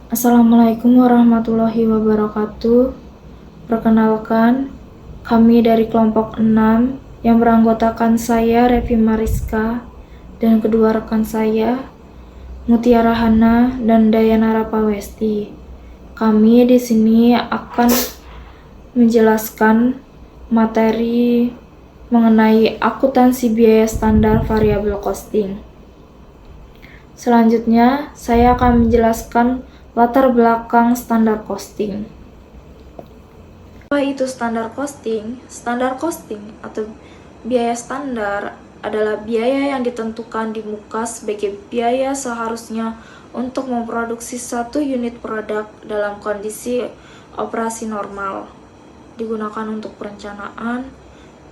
Assalamualaikum warahmatullahi wabarakatuh. Perkenalkan, kami dari kelompok 6 yang beranggotakan saya Revi Mariska dan kedua rekan saya Mutiara Hana dan Dayana Rapawesti. Kami di sini akan menjelaskan materi mengenai akuntansi biaya standar variabel costing. Selanjutnya, saya akan menjelaskan latar belakang standar costing. Apa itu standar costing? Standar costing atau biaya standar adalah biaya yang ditentukan di muka sebagai biaya seharusnya untuk memproduksi satu unit produk dalam kondisi operasi normal. Digunakan untuk perencanaan,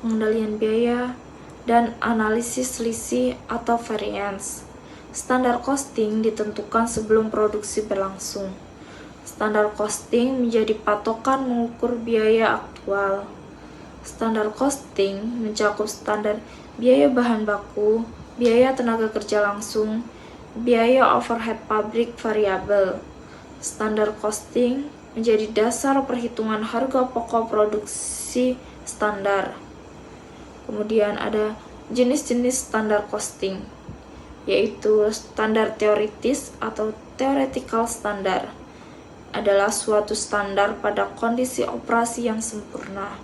pengendalian biaya, dan analisis selisih atau variance. Standar costing ditentukan sebelum produksi berlangsung. Standar costing menjadi patokan mengukur biaya aktual. Standar costing mencakup standar biaya bahan baku, biaya tenaga kerja langsung, biaya overhead pabrik variabel. Standar costing menjadi dasar perhitungan harga pokok produksi standar. Kemudian ada jenis-jenis standar costing, yaitu standar teoritis atau theoretical standard adalah suatu standar pada kondisi operasi yang sempurna,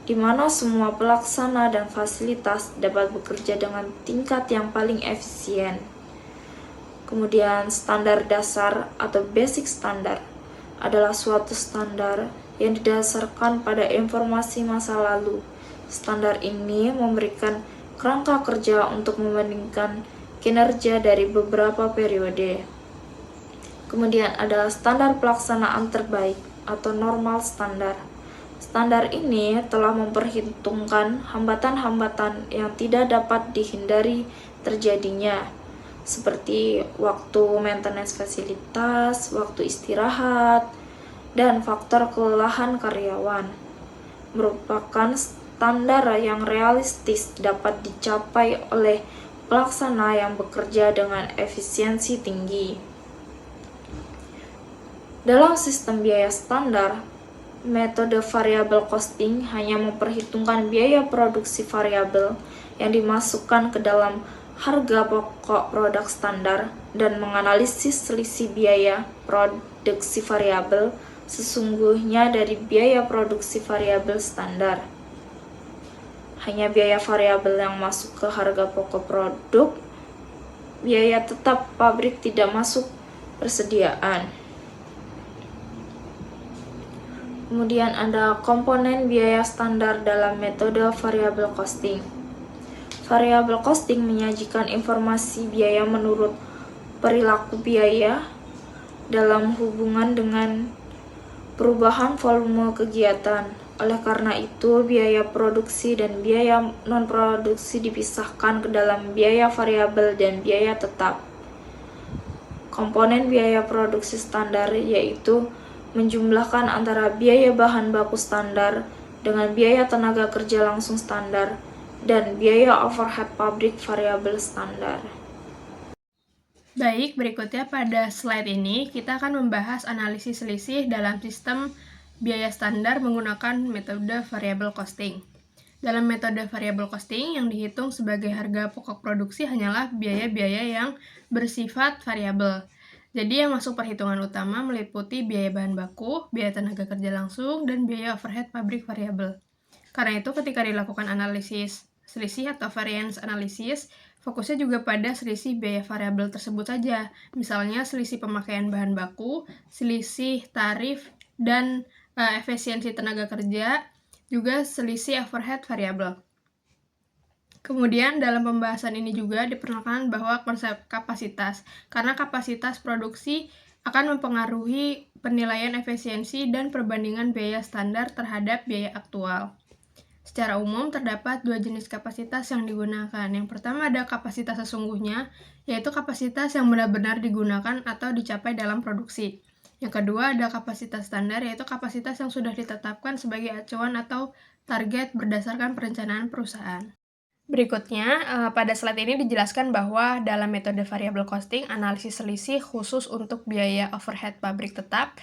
di mana semua pelaksana dan fasilitas dapat bekerja dengan tingkat yang paling efisien. Kemudian standar dasar atau basic standard adalah suatu standar yang didasarkan pada informasi masa lalu. Standar ini memberikan kerangka kerja untuk membandingkan kinerja dari beberapa periode. Kemudian adalah standar pelaksanaan terbaik atau normal standar. Standar ini telah memperhitungkan hambatan-hambatan yang tidak dapat dihindari terjadinya, seperti waktu maintenance fasilitas, waktu istirahat, dan faktor kelelahan karyawan. Merupakan standar yang realistis dapat dicapai oleh pelaksana yang bekerja dengan efisiensi tinggi. Dalam sistem biaya standar, metode variable costing hanya memperhitungkan biaya produksi variabel yang dimasukkan ke dalam harga pokok produk standar dan menganalisis selisih biaya produksi variabel sesungguhnya dari biaya produksi variabel standar. Hanya biaya variabel yang masuk ke harga pokok produk, biaya tetap pabrik tidak masuk persediaan. Kemudian ada komponen biaya standar dalam metode variable costing. Variable costing menyajikan informasi biaya menurut perilaku biaya dalam hubungan dengan perubahan volume kegiatan. Oleh karena itu, biaya produksi dan biaya non-produksi dipisahkan ke dalam biaya variabel dan biaya tetap. Komponen biaya produksi standar yaitu menjumlahkan antara biaya bahan baku standar dengan biaya tenaga kerja langsung standar dan biaya overhead pabrik variabel standar. Baik, berikutnya pada slide ini kita akan membahas analisis selisih dalam sistem biaya standar menggunakan metode variable costing. Dalam metode variable costing, yang dihitung sebagai harga pokok produksi hanyalah biaya-biaya yang bersifat variabel. Jadi yang masuk perhitungan utama meliputi biaya bahan baku, biaya tenaga kerja langsung, dan biaya overhead pabrik variabel. Karena itu ketika dilakukan analisis selisih atau variance analysis, fokusnya juga pada selisih biaya variabel tersebut saja. Misalnya selisih pemakaian bahan baku, selisih tarif, dan efisiensi tenaga kerja, juga selisih overhead variabel. Kemudian dalam pembahasan ini juga diperkenalkan bahwa konsep kapasitas, karena kapasitas produksi akan mempengaruhi penilaian efisiensi dan perbandingan biaya standar terhadap biaya aktual. Secara umum terdapat dua jenis kapasitas yang digunakan. Yang pertama ada kapasitas sesungguhnya, yaitu kapasitas yang benar-benar digunakan atau dicapai dalam produksi. Yang kedua ada kapasitas standar, yaitu kapasitas yang sudah ditetapkan sebagai acuan atau target berdasarkan perencanaan perusahaan. Berikutnya, pada slide ini dijelaskan bahwa dalam metode variable costing, analisis selisih khusus untuk biaya overhead pabrik tetap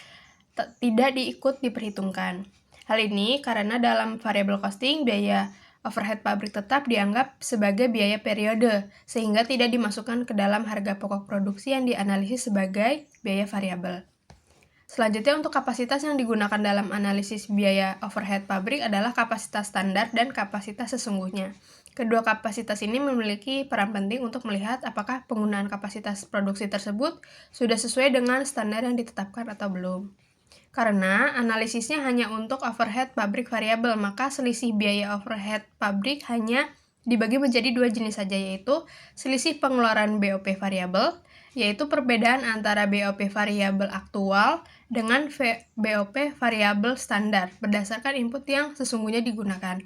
tidak diperhitungkan. Hal ini karena dalam variable costing, biaya overhead pabrik tetap dianggap sebagai biaya periode, sehingga tidak dimasukkan ke dalam harga pokok produksi yang dianalisis sebagai biaya variabel. Selanjutnya, untuk kapasitas yang digunakan dalam analisis biaya overhead pabrik adalah kapasitas standar dan kapasitas sesungguhnya. Kedua kapasitas ini memiliki peran penting untuk melihat apakah penggunaan kapasitas produksi tersebut sudah sesuai dengan standar yang ditetapkan atau belum. Karena analisisnya hanya untuk overhead pabrik variabel, maka selisih biaya overhead pabrik hanya dibagi menjadi dua jenis saja, yaitu selisih pengeluaran BOP variabel, yaitu perbedaan antara BOP variabel aktual dengan BOP variabel standar berdasarkan input yang sesungguhnya digunakan.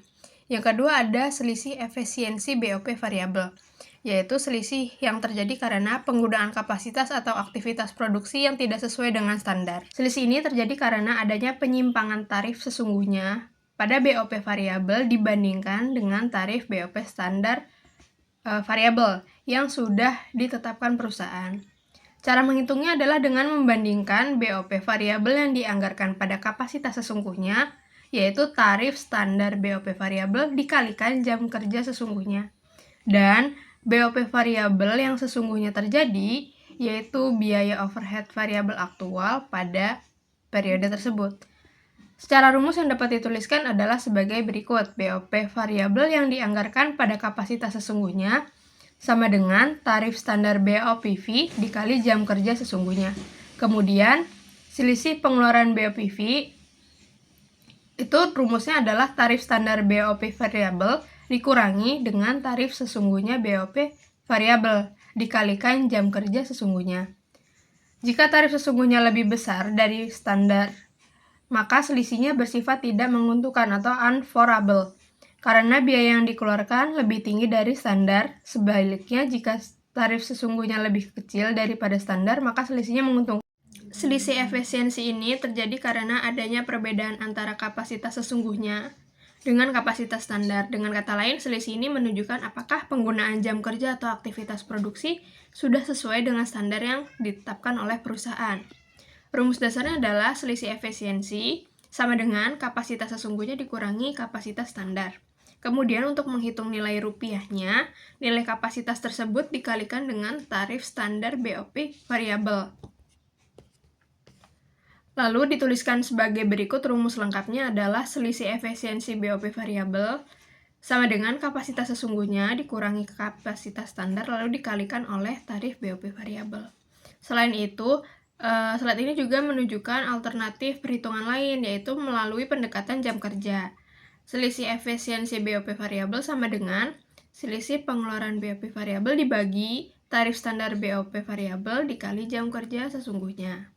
Yang kedua ada selisih efisiensi BOP variabel, yaitu selisih yang terjadi karena penggunaan kapasitas atau aktivitas produksi yang tidak sesuai dengan standar. Selisih ini terjadi karena adanya penyimpangan tarif sesungguhnya pada BOP variabel dibandingkan dengan tarif BOP standar variabel yang sudah ditetapkan perusahaan. Cara menghitungnya adalah dengan membandingkan BOP variabel yang dianggarkan pada kapasitas sesungguhnya, yaitu tarif standar BOP variabel dikalikan jam kerja sesungguhnya. Dan BOP variabel yang sesungguhnya terjadi, yaitu biaya overhead variabel aktual pada periode tersebut. Secara rumus yang dapat dituliskan adalah sebagai berikut. BOP variabel yang dianggarkan pada kapasitas sesungguhnya sama dengan tarif standar BOPV dikali jam kerja sesungguhnya. Kemudian, selisih pengeluaran BOPV itu rumusnya adalah tarif standar BOP variabel dikurangi dengan tarif sesungguhnya BOP variabel dikalikan jam kerja sesungguhnya. Jika tarif sesungguhnya lebih besar dari standar, maka selisihnya bersifat tidak menguntungkan atau unfavorable, karena biaya yang dikeluarkan lebih tinggi dari standar. Sebaliknya, jika tarif sesungguhnya lebih kecil daripada standar, maka selisihnya menguntungkan. Selisih efisiensi ini terjadi karena adanya perbedaan antara kapasitas sesungguhnya dengan kapasitas standar. Dengan kata lain, selisih ini menunjukkan apakah penggunaan jam kerja atau aktivitas produksi sudah sesuai dengan standar yang ditetapkan oleh perusahaan. Rumus dasarnya adalah selisih efisiensi sama dengan kapasitas sesungguhnya dikurangi kapasitas standar. Kemudian untuk menghitung nilai rupiahnya, nilai kapasitas tersebut dikalikan dengan tarif standar BOP variabel. Lalu dituliskan sebagai berikut. Rumus lengkapnya adalah selisih efisiensi BOP variabel sama dengan kapasitas sesungguhnya dikurangi kapasitas standar lalu dikalikan oleh tarif BOP variabel. Selain itu, slide ini juga menunjukkan alternatif perhitungan lain, yaitu melalui pendekatan jam kerja. Selisih efisiensi BOP variabel sama dengan selisih pengeluaran BOP variabel dibagi tarif standar BOP variabel dikali jam kerja sesungguhnya.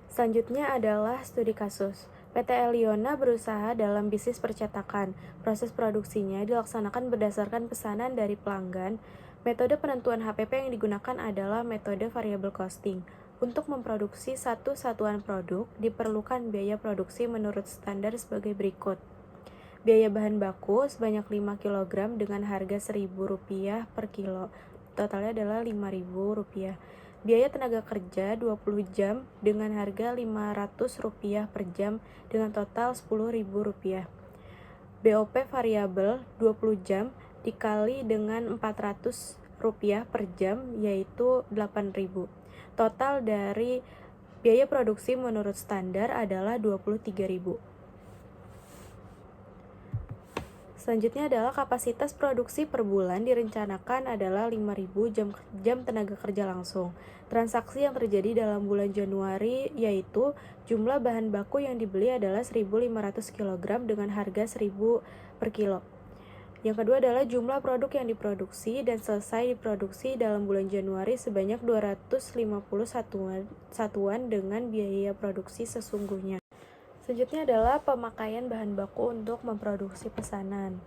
Selanjutnya adalah studi kasus. PT Eliona berusaha dalam bisnis percetakan. Proses produksinya dilaksanakan berdasarkan pesanan dari pelanggan. Metode penentuan HPP yang digunakan adalah metode variable costing. Untuk memproduksi satu satuan produk, diperlukan biaya produksi menurut standar sebagai berikut. Biaya bahan baku sebanyak 5 kg dengan harga Rp1.000 per kilo. Totalnya adalah Rp5.000. Biaya tenaga kerja 20 jam dengan harga Rp500 per jam dengan total Rp10.000. BOP variabel 20 jam dikali dengan Rp400 per jam yaitu Rp8.000. Total dari biaya produksi menurut standar adalah Rp23.000. Selanjutnya adalah kapasitas produksi per bulan direncanakan adalah 5.000 jam tenaga kerja langsung. Transaksi yang terjadi dalam bulan Januari yaitu jumlah bahan baku yang dibeli adalah 1.500 kg dengan harga Rp1.000 per kilo. Yang kedua adalah jumlah produk yang diproduksi dan selesai diproduksi dalam bulan Januari sebanyak 250 satuan dengan biaya produksi sesungguhnya. Selanjutnya adalah pemakaian bahan baku untuk memproduksi pesanan.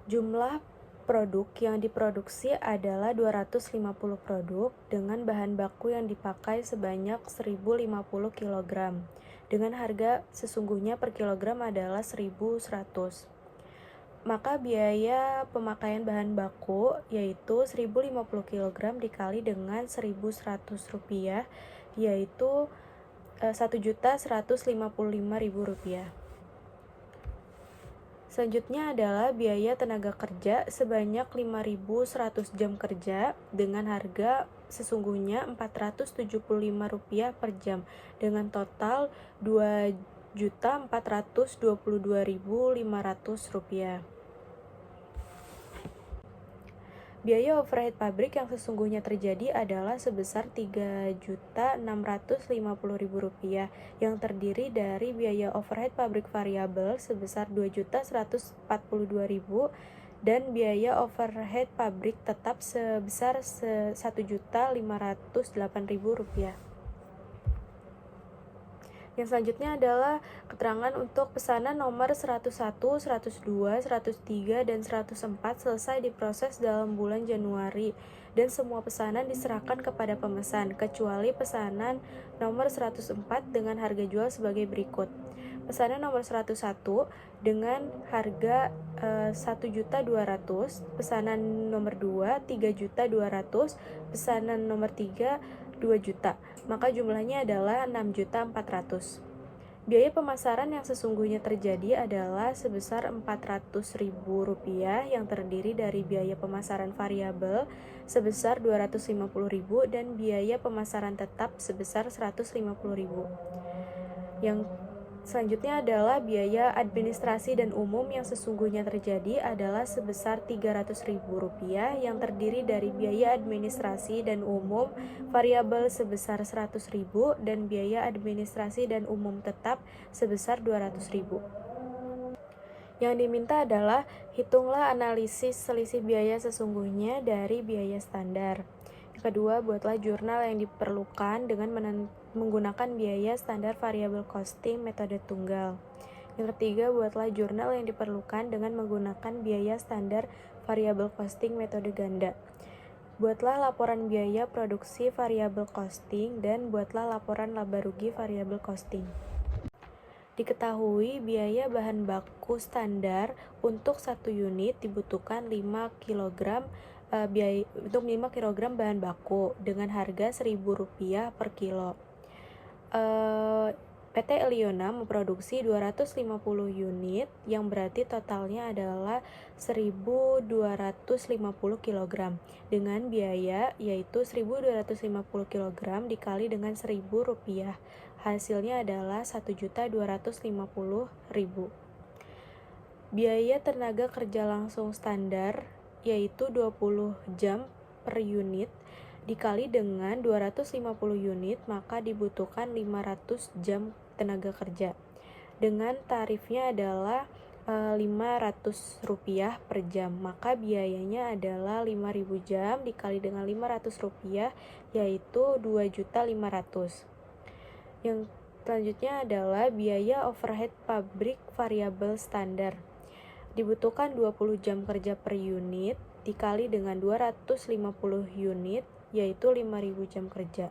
Jumlah produk yang diproduksi adalah 250 produk dengan bahan baku yang dipakai sebanyak 1.050 kg. Dengan harga sesungguhnya per kilogram adalah 1.100. maka biaya pemakaian bahan baku yaitu 1050 kg dikali dengan 1.100 rupiah yaitu Rp1.155.000. Selanjutnya adalah biaya tenaga kerja sebanyak 5.100 jam kerja dengan harga sesungguhnya Rp475 per jam dengan total Rp2.422.500. Biaya overhead pabrik yang sesungguhnya terjadi adalah sebesar Rp3.650.000 yang terdiri dari biaya overhead pabrik variabel sebesar Rp2.142.000 dan biaya overhead pabrik tetap sebesar Rp1.508.000. Yang selanjutnya adalah keterangan untuk pesanan nomor 101, 102, 103, dan 104 selesai diproses dalam bulan Januari dan semua pesanan diserahkan kepada pemesan, kecuali pesanan nomor 104 dengan harga jual sebagai berikut. Pesanan nomor 101 dengan harga 1.200.000, pesanan nomor 2 3.200.000, pesanan nomor 3 2 juta, maka jumlahnya adalah 6.400.000. Biaya pemasaran yang sesungguhnya terjadi adalah sebesar Rp400.000 yang terdiri dari biaya pemasaran variabel sebesar Rp250.000 dan biaya pemasaran tetap sebesar Rp150.000. Yang selanjutnya adalah biaya administrasi dan umum yang sesungguhnya terjadi adalah sebesar Rp300.000 yang terdiri dari biaya administrasi dan umum variabel sebesar Rp100.000 dan biaya administrasi dan umum tetap sebesar Rp200.000. Yang diminta adalah hitunglah analisis selisih biaya sesungguhnya dari biaya standar. Yang kedua, buatlah jurnal yang diperlukan dengan menggunakan biaya standar variable costing metode tunggal. Yang ketiga, buatlah jurnal yang diperlukan dengan menggunakan biaya standar variable costing metode ganda. Buatlah laporan biaya produksi variable costing dan buatlah laporan laba rugi variable costing. Diketahui biaya bahan baku standar untuk 1 unit dibutuhkan 5 kg untuk 5 kg bahan baku dengan harga Rp1.000 per kilo. PT Eliona memproduksi 250 unit yang berarti totalnya adalah 1.250 kg dengan biaya yaitu 1.250 kg dikali dengan Rp1.000. Hasilnya adalah Rp1.250.000. Biaya tenaga kerja langsung standar yaitu 20 jam per unit dikali dengan 250 unit maka dibutuhkan 500 jam tenaga kerja. Dengan tarifnya adalah Rp500 per jam, maka biayanya adalah 5.000 jam dikali dengan Rp500 yaitu 2.500.000. Yang selanjutnya adalah biaya overhead pabrik variabel standar. Dibutuhkan 20 jam kerja per unit dikali dengan 250 unit yaitu 5.000 jam kerja.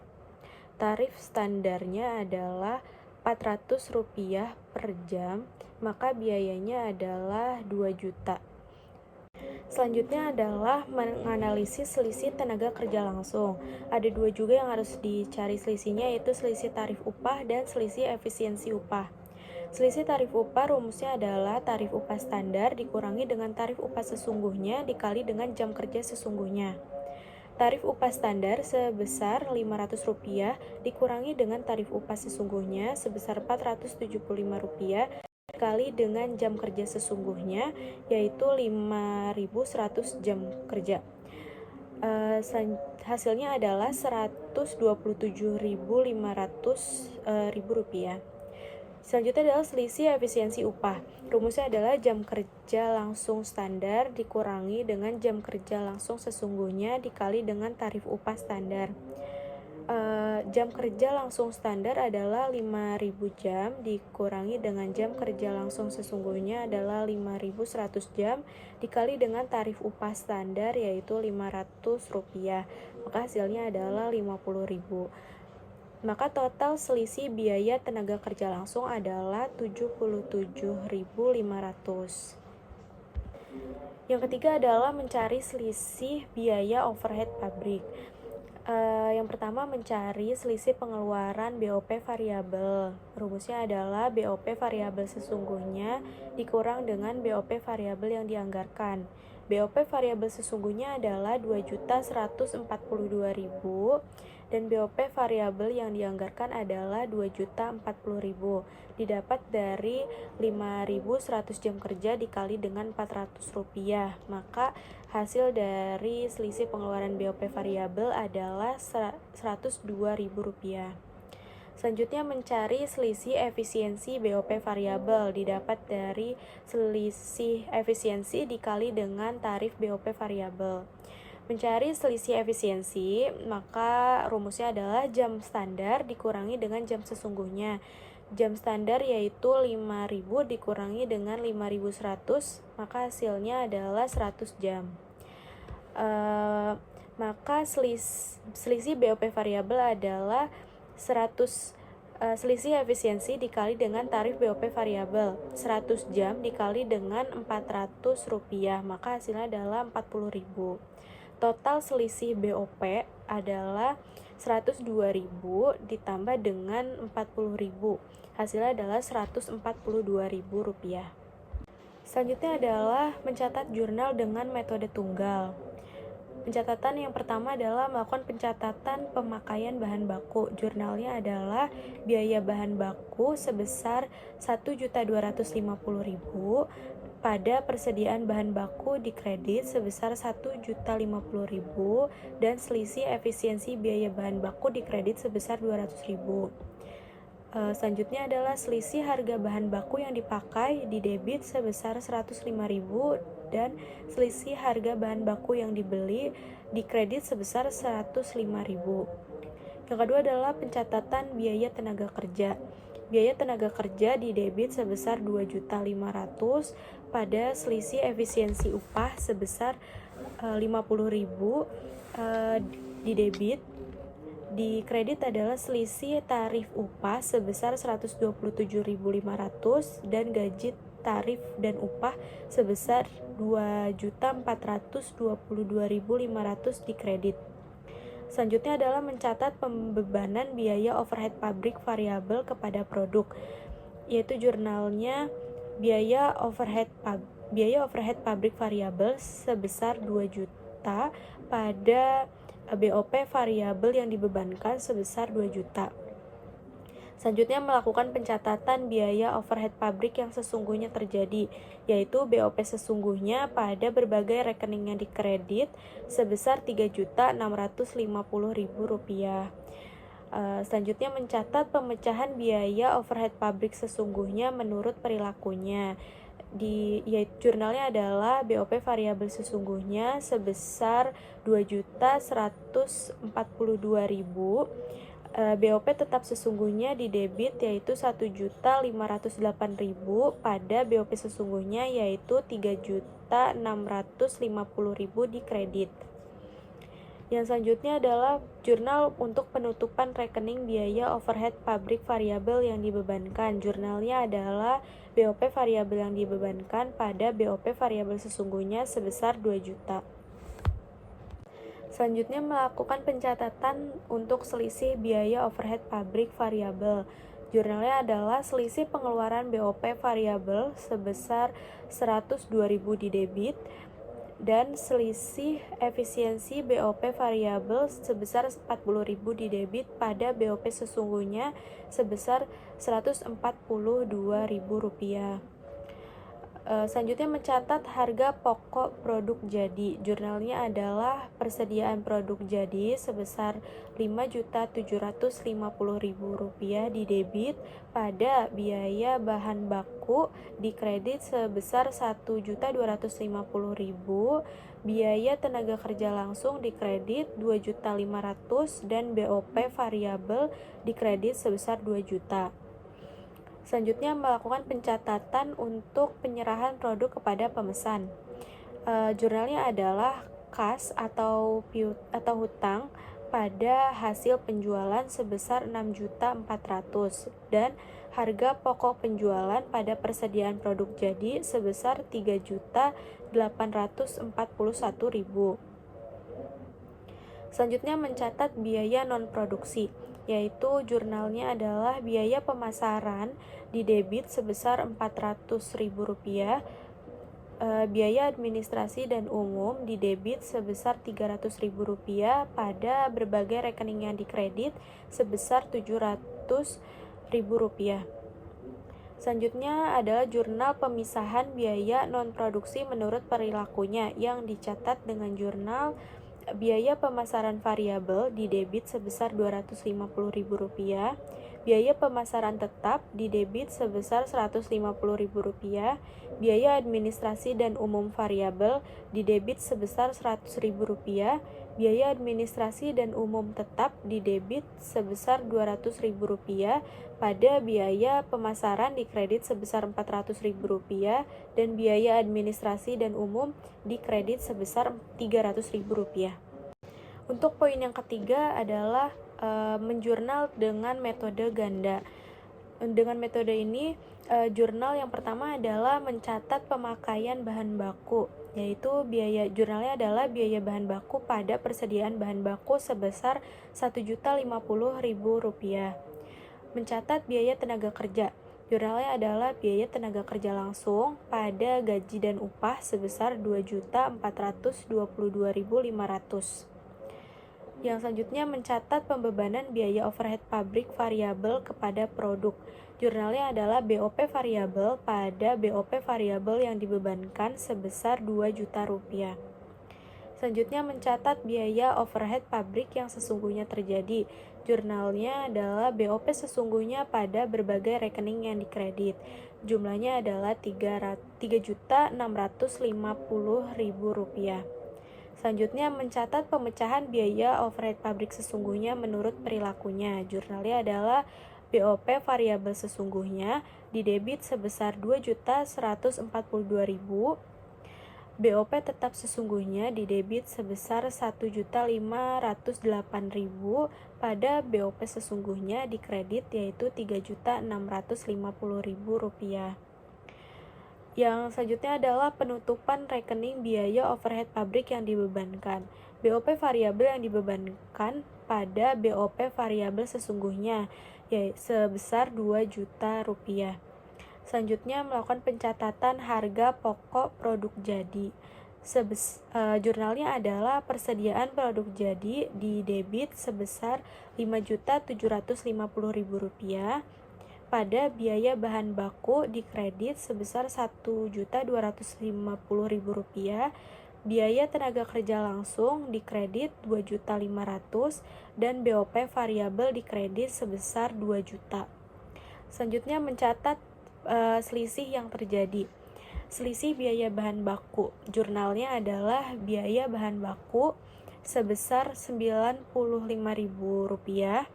Tarif standarnya adalah Rp400 per jam, maka biayanya adalah 2 juta. Selanjutnya adalah menganalisis selisih tenaga kerja langsung. Ada dua juga yang harus dicari selisihnya, yaitu selisih tarif upah dan selisih efisiensi upah. Selisih tarif upah rumusnya adalah tarif upah standar dikurangi dengan tarif upah sesungguhnya dikali dengan jam kerja sesungguhnya. Tarif upah standar sebesar Rp500 dikurangi dengan tarif upah sesungguhnya sebesar Rp475 dikali dengan jam kerja sesungguhnya yaitu 5.100 jam kerja. Hasilnya adalah Rp127.500. Selanjutnya adalah selisih efisiensi upah. Rumusnya adalah jam kerja langsung standar dikurangi dengan jam kerja langsung sesungguhnya dikali dengan tarif upah standar. Jam kerja langsung standar adalah 5.000 jam dikurangi dengan jam kerja langsung sesungguhnya adalah 5.100 jam dikali dengan tarif upah standar yaitu Rp500. Maka hasilnya adalah 50.000. Maka total selisih biaya tenaga kerja langsung adalah 77.500. Yang ketiga adalah mencari selisih biaya overhead pabrik. Yang pertama mencari selisih pengeluaran BOP variabel. Rumusnya adalah BOP variabel sesungguhnya dikurang dengan BOP variabel yang dianggarkan. BOP variabel sesungguhnya adalah 2.142.000 dan BOP variabel yang dianggarkan adalah 2.040.000. Didapat dari 5.100 jam kerja dikali dengan Rp400. Maka hasil dari selisih pengeluaran BOP variabel adalah Rp102.000. Selanjutnya mencari selisih efisiensi BOP variabel didapat dari selisih efisiensi dikali dengan tarif BOP variabel. Mencari selisih efisiensi, maka rumusnya adalah jam standar dikurangi dengan jam sesungguhnya. Jam standar yaitu 5.000 dikurangi dengan 5.100, maka hasilnya adalah 100 jam. Maka selisih BOP variabel adalah selisih efisiensi dikali dengan tarif BOP variabel 100 jam dikali dengan Rp400, maka hasilnya adalah 40.000. Total selisih BOP adalah 102.000 ditambah dengan 40.000, hasilnya adalah Rp142.000. Selanjutnya adalah mencatat jurnal dengan metode tunggal. Pencatatan yang pertama adalah melakukan pencatatan pemakaian bahan baku. Jurnalnya adalah biaya bahan baku sebesar Rp1.250.000 pada persediaan bahan baku di kredit sebesar Rp1.050.000 dan selisih efisiensi biaya bahan baku di kredit sebesar Rp200.000. Selanjutnya adalah selisih harga bahan baku yang dipakai di debit sebesar Rp105.000 dan selisih harga bahan baku yang dibeli di kredit sebesar Rp105.000. Yang kedua adalah pencatatan biaya tenaga kerja. Biaya tenaga kerja di debit sebesar Rp2.500.000 pada selisih efisiensi upah sebesar Rp50.000 di debit. Di kredit adalah selisih tarif upah sebesar Rp127.500 dan gaji tarif dan upah sebesar Rp2.422.500 di kredit. Selanjutnya adalah mencatat pembebanan biaya overhead pabrik variabel kepada produk, yaitu jurnalnya biaya overhead pabrik variabel sebesar 2 juta pada BOP variabel yang dibebankan sebesar 2 juta. Selanjutnya melakukan pencatatan biaya overhead pabrik yang sesungguhnya terjadi, yaitu BOP sesungguhnya pada berbagai rekening yang dikredit sebesar Rp3.650.000. Selanjutnya mencatat pemecahan biaya overhead pabrik sesungguhnya menurut perilakunya. Yaitu jurnalnya adalah BOP variabel sesungguhnya sebesar 2.142.000. BOP tetap sesungguhnya di debit yaitu 1.508.000 pada BOP sesungguhnya yaitu 3.650.000 di kredit. Yang selanjutnya adalah jurnal untuk penutupan rekening biaya overhead pabrik variabel yang dibebankan. Jurnalnya adalah BOP variabel yang dibebankan pada BOP variabel sesungguhnya sebesar 2 juta. Selanjutnya melakukan pencatatan untuk selisih biaya overhead pabrik variabel. Jurnalnya adalah selisih pengeluaran BOP variabel sebesar 102.000 di debit dan selisih efisiensi BOP variabel sebesar 40.000 di debit pada BOP sesungguhnya sebesar Rp142.000. Selanjutnya mencatat harga pokok produk jadi. Jurnalnya adalah persediaan produk jadi sebesar Rp5.750.000 di debit pada biaya bahan baku di kredit sebesar Rp1.250.000, biaya tenaga kerja langsung di kredit Rp2.500.000 dan BOP variabel di kredit sebesar 2 juta. Selanjutnya melakukan pencatatan untuk penyerahan produk kepada pemesan. Jurnalnya adalah kas atau hutang pada hasil penjualan sebesar 6.400.000 dan harga pokok penjualan pada persediaan produk jadi sebesar 3.841.000. Selanjutnya mencatat biaya non-produksi, yaitu jurnalnya adalah biaya pemasaran di debit sebesar Rp400.000, biaya administrasi dan umum di debit sebesar Rp300.000 pada berbagai rekening yang dikredit sebesar Rp700.000. Selanjutnya adalah jurnal pemisahan biaya non-produksi menurut perilakunya yang dicatat dengan jurnal biaya pemasaran variabel di debit sebesar Rp250.000, biaya pemasaran tetap di debit sebesar Rp150.000, biaya administrasi dan umum variabel di debit sebesar Rp100.000, biaya administrasi dan umum tetap di debit sebesar Rp200.000 pada biaya pemasaran di kredit sebesar Rp400.000 dan biaya administrasi dan umum di kredit sebesar Rp300.000. Untuk poin yang ketiga adalah menjurnal dengan metode ganda. Dengan metode ini, jurnal yang pertama adalah mencatat pemakaian bahan baku, yaitu jurnalnya adalah biaya bahan baku pada persediaan bahan baku sebesar Rp1.050.000. Mencatat biaya tenaga kerja. Jurnalnya adalah biaya tenaga kerja langsung pada gaji dan upah sebesar Rp2.422.500. Yang selanjutnya mencatat pembebanan biaya overhead pabrik variabel kepada produk. Jurnalnya adalah BOP variabel pada BOP variabel yang dibebankan sebesar Rp2 juta. Selanjutnya mencatat biaya overhead pabrik yang sesungguhnya terjadi. Jurnalnya adalah BOP sesungguhnya pada berbagai rekening yang dikredit. Jumlahnya adalah Rp3.650.000. Selanjutnya mencatat pemecahan biaya overhead pabrik sesungguhnya menurut perilakunya. Jurnalnya adalah BOP variabel sesungguhnya di debit sebesar Rp2.142.000. BOP tetap sesungguhnya di debit sebesar Rp1.508.000 pada BOP sesungguhnya di kredit yaitu Rp3.650.000. Yang selanjutnya adalah penutupan rekening biaya overhead pabrik yang dibebankan. BOP variabel yang dibebankan pada BOP variabel sesungguhnya yaitu sebesar Rp2 juta. Selanjutnya melakukan pencatatan harga pokok produk jadi. Jurnalnya adalah persediaan produk jadi di debit sebesar Rp5.750.000 pada biaya bahan baku di kredit sebesar Rp1.250.000, biaya tenaga kerja langsung di kredit Rp2.500.000 dan BOP variabel di kredit sebesar Rp2 juta. Selanjutnya mencatat selisih yang terjadi. Selisih biaya bahan baku. Jurnalnya adalah biaya bahan baku sebesar Rp95.000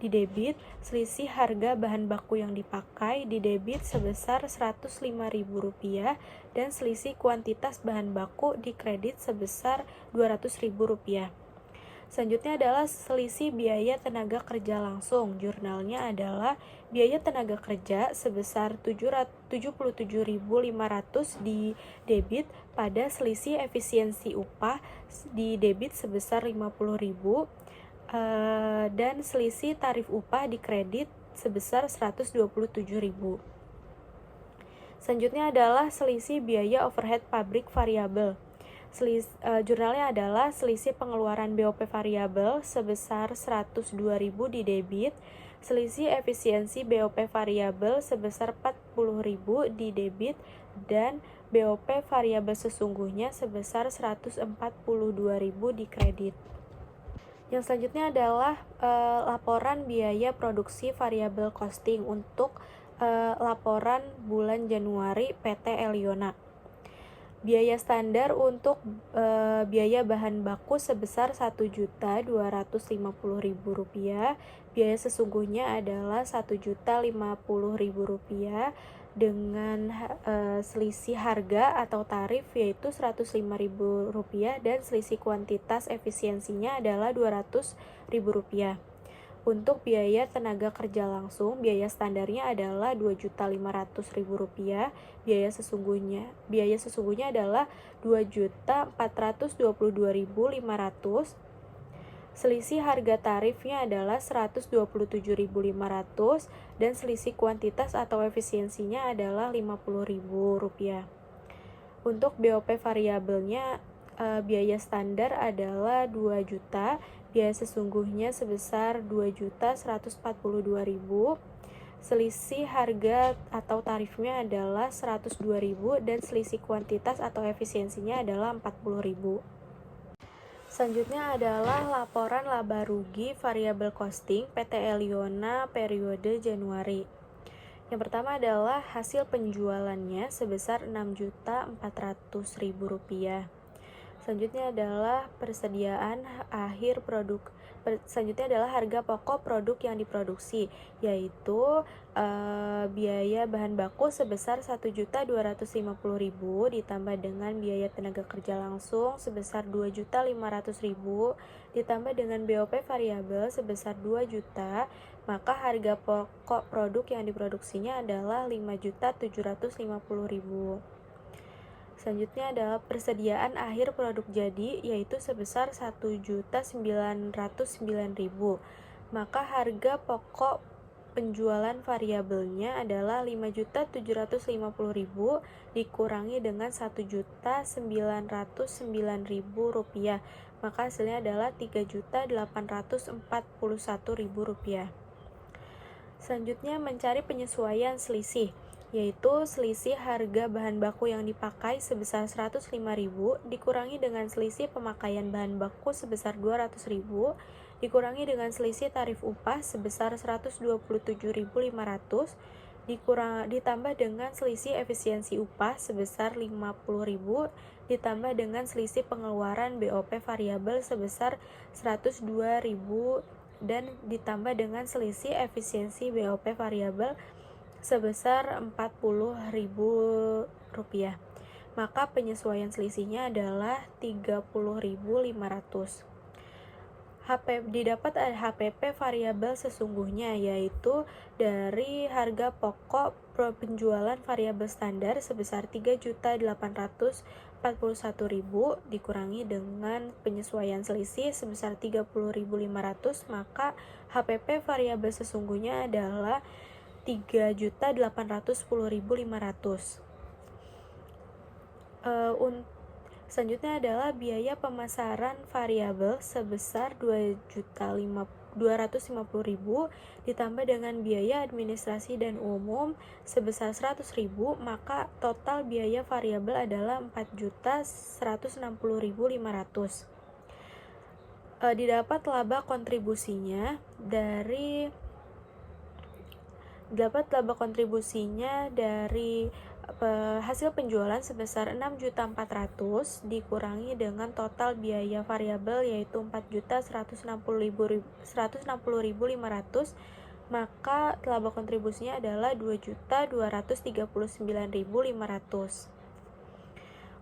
di debit, selisih harga bahan baku yang dipakai di debit sebesar Rp105.000 dan selisih kuantitas bahan baku di kredit sebesar Rp200.000. Selanjutnya adalah selisih biaya tenaga kerja langsung. Jurnalnya adalah biaya tenaga kerja sebesar Rp77.500 di debit pada selisih efisiensi upah di debit sebesar Rp50.000 dan selisih tarif upah di kredit sebesar Rp127.000. Selanjutnya adalah selisih biaya overhead pabrik variabel. Jurnalnya adalah selisih pengeluaran BOP variabel sebesar Rp102.000 di debit, selisih efisiensi BOP variabel sebesar Rp40.000 di debit, dan BOP variabel sesungguhnya sebesar Rp142.000 di kredit. Yang selanjutnya adalah laporan biaya produksi variabel costing untuk laporan bulan Januari PT Eliona. Biaya standar untuk biaya bahan baku sebesar Rp1.250.000. Biaya sesungguhnya adalah Rp1.050.000 dengan selisih harga atau tarif yaitu Rp105.000 dan selisih kuantitas efisiensinya adalah Rp200.000. Untuk biaya tenaga kerja langsung, biaya standarnya adalah Rp2.500.000. Biaya sesungguhnya adalah Rp2.422.500. Selisih harga tarifnya adalah Rp127.500 dan selisih kuantitas atau efisiensinya adalah Rp50.000. Untuk BOP variabelnya, biaya standar adalah 2 juta, biaya sesungguhnya sebesar 2.142.000. Selisih harga atau tarifnya adalah 102.000 dan selisih kuantitas atau efisiensinya adalah 40.000. Selanjutnya adalah laporan laba rugi variabel costing PT Eliona periode Januari. Yang pertama adalah hasil penjualannya sebesar Rp6.400.000. Selanjutnya adalah selanjutnya adalah harga pokok produk yang diproduksi, yaitu biaya bahan baku sebesar Rp1.250.000 ditambah dengan biaya tenaga kerja langsung sebesar Rp2.500.000 ditambah dengan BOP variabel sebesar 2 juta, maka harga pokok produk yang diproduksinya adalah Rp5.750.000. Selanjutnya adalah persediaan akhir produk jadi, yaitu sebesar Rp1.909.000. Maka harga pokok penjualan variabelnya adalah Rp5.750.000 dikurangi dengan Rp1.909.000. Maka hasilnya adalah Rp3.841.000. Selanjutnya mencari penyesuaian selisih, yaitu selisih harga bahan baku yang dipakai sebesar Rp105.000 dikurangi dengan selisih pemakaian bahan baku sebesar Rp200.000 dikurangi dengan selisih tarif upah sebesar Rp127.500 ditambah dengan selisih efisiensi upah sebesar Rp50.000 ditambah dengan selisih pengeluaran BOP variabel sebesar Rp102.000 dan ditambah dengan selisih efisiensi BOP variabel sebesar Rp40.000. Maka penyesuaian selisihnya adalah Rp30.500. Didapat HPP variabel sesungguhnya, yaitu dari harga pokok penjualan variabel standar sebesar Rp3.841.000 dikurangi dengan penyesuaian selisih sebesar Rp30.500, maka HPP variabel sesungguhnya adalah Rp3.810.500. Selanjutnya adalah biaya pemasaran variabel sebesar Rp2.250.000 ditambah dengan biaya administrasi dan umum sebesar Rp100.000, maka total biaya variabel adalah Rp4.160.500. Didapat laba kontribusinya dari hasil penjualan sebesar Rp6.400.000 dikurangi dengan total biaya variabel yaitu Rp4.160.500, maka laba kontribusinya adalah Rp2.239.500.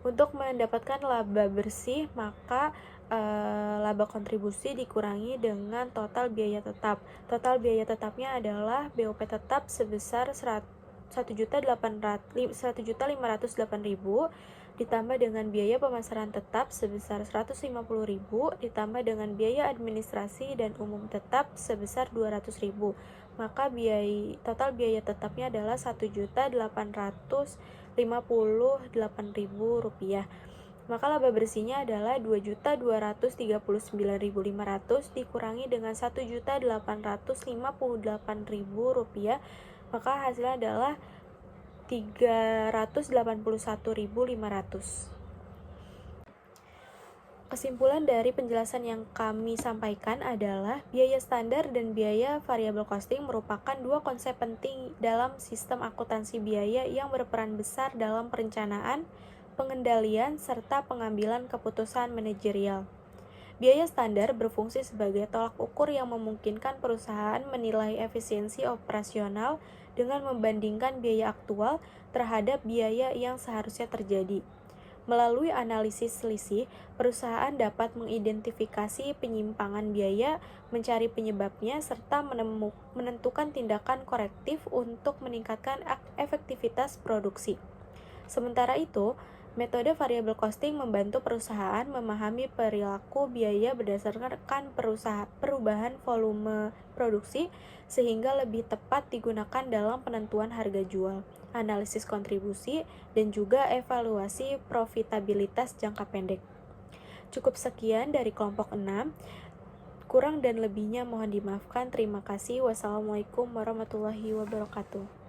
Untuk mendapatkan laba bersih, maka laba kontribusi dikurangi dengan total biaya tetap. Total biaya tetapnya adalah BOP tetap sebesar Rp1.508.000 ditambah dengan biaya pemasaran tetap sebesar Rp150.000 ditambah dengan biaya administrasi dan umum tetap sebesar Rp200.000. Maka total biaya tetapnya adalah Rp1.858.000. Maka laba bersihnya adalah Rp2.239.500 dikurangi dengan Rp1.858.000, maka hasilnya adalah Rp381.500. Kesimpulan dari penjelasan yang kami sampaikan adalah biaya standar dan biaya variabel costing merupakan dua konsep penting dalam sistem akuntansi biaya yang berperan besar dalam perencanaan, pengendalian, serta pengambilan keputusan manajerial. Biaya standar berfungsi sebagai tolak ukur yang memungkinkan perusahaan menilai efisiensi operasional dengan membandingkan biaya aktual terhadap biaya yang seharusnya terjadi. Melalui analisis selisih, perusahaan dapat mengidentifikasi penyimpangan biaya, mencari penyebabnya, serta menentukan tindakan korektif untuk meningkatkan efektivitas produksi. Sementara itu, metode variable costing membantu perusahaan memahami perilaku biaya berdasarkan perubahan volume produksi sehingga lebih tepat digunakan dalam penentuan harga jual, analisis kontribusi, dan juga evaluasi profitabilitas jangka pendek. Cukup sekian dari kelompok 6. Kurang dan lebihnya mohon dimaafkan. Terima kasih. Wassalamualaikum warahmatullahi wabarakatuh.